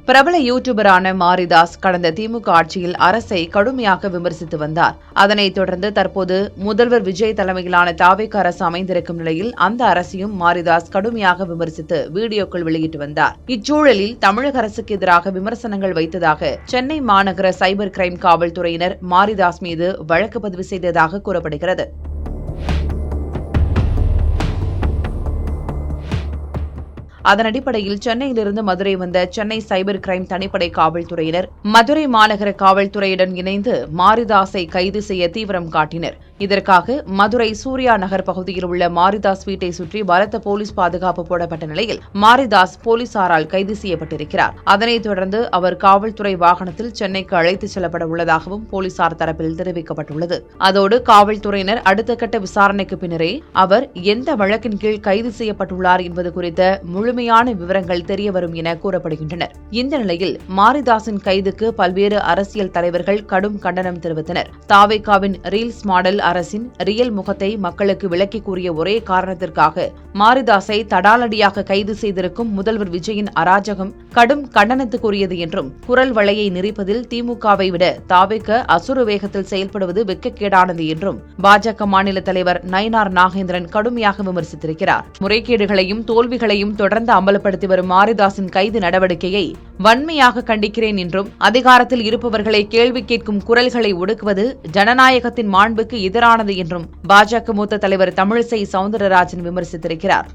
பிரபல யூடியூபரான மாரிதாஸ் கடந்த திமுக ஆட்சியில் அரசை கடுமையாக விமர்சித்து வந்தார். அதனைத் தொடர்ந்து தற்போது முதல்வர் விஜய் தலைமையிலான தாவேக அரசு அமைந்திருக்கும் நிலையில் அந்த அரசையும் மாரிதாஸ் கடுமையாக விமர்சித்து வீடியோக்கள் வெளியிட்டு வந்தார். இச்சூழலில் தமிழக அரசுக்கு எதிராக விமர்சனங்கள் வைத்ததாக சென்னை மாநகர சைபர் கிரைம் காவல்துறையினர் மாரிதாஸ் மீது வழக்கு பதிவு செய்ததாக கூறப்படுகிறது. அதன் அடிப்படையில் சென்னையிலிருந்து மதுரை வந்த சென்னை சைபர் கிரைம் தனிப்படை காவல்துறையினர் மதுரை மாநகர காவல்துறையுடன் இணைந்து மாரிதாஸை கைது செய்ய தீவிரம் காட்டினர். இதற்காக மதுரை சூர்யா நகர் பகுதியில் உள்ள மாரிதாஸ் வீட்டை சுற்றி பலத்த போலீஸ் பாதுகாப்பு போடப்பட்ட நிலையில் மாரிதாஸ் போலீசாரால் கைது செய்யப்பட்டிருக்கிறார். அதனைத் தொடர்ந்து அவர் காவல்துறை வாகனத்தில் சென்னைக்கு அழைத்துச் செல்லப்பட உள்ளதாகவும் போலீசார் தரப்பில் தெரிவிக்கப்பட்டுள்ளது. அதோடு காவல்துறையினர் அடுத்த கட்ட விசாரணைக்கு பின்னரே அவர் எந்த வழக்கின் கீழ் கைது செய்யப்பட்டுள்ளார் என்பது குறித்த முழுமையான விவரங்கள் தெரியவரும் என கூறப்படுகின்றனர். இந்த நிலையில் மாரிதாஸின் கைதுக்கு பல்வேறு அரசியல் தலைவர்கள் கடும் கண்டனம் தெரிவித்தனர். தாவேகாவின் ரீல்ஸ் மாடல் அரசின் ரியல் முகத்தை மக்களுக்கு விளக்கி கூறிய ஒரே காரணத்திற்காக மாரிதாஸை தடாலடியாக கைது செய்திருக்கும் முதல்வர் விஜயின் அராஜகம் கடும் கண்டனத்துக்குரியது என்றும் குரல் வளையை நெறிப்பதில் திமுகவை விட தாவேக அசுர வேகத்தில் செயல்படுவது வெட்கக்கேடானது என்றும் பாஜக மாநில தலைவர் நயினார் நாகேந்திரன் கடுமையாக விமர்சித்திருக்கிறார். முறைகேடுகளையும் தோல்விகளையும் தொடர்ந்து அமல்படுத்தி வரும் மாரிதாஸின் கைது நடவடிக்கையை வன்மையாக கண்டிக்கிறேன் என்றும் அதிகாரத்தில் இருப்பவர்களை கேள்வி கேட்கும் குரல்களை ஒடுக்குவது ஜனநாயகத்தின் மாண்புக்கு எதிரானது என்றும் பாஜக மூத்த தலைவர் தமிழிசை சவுந்தரராஜன் விமர்சித்திருக்கிறார்.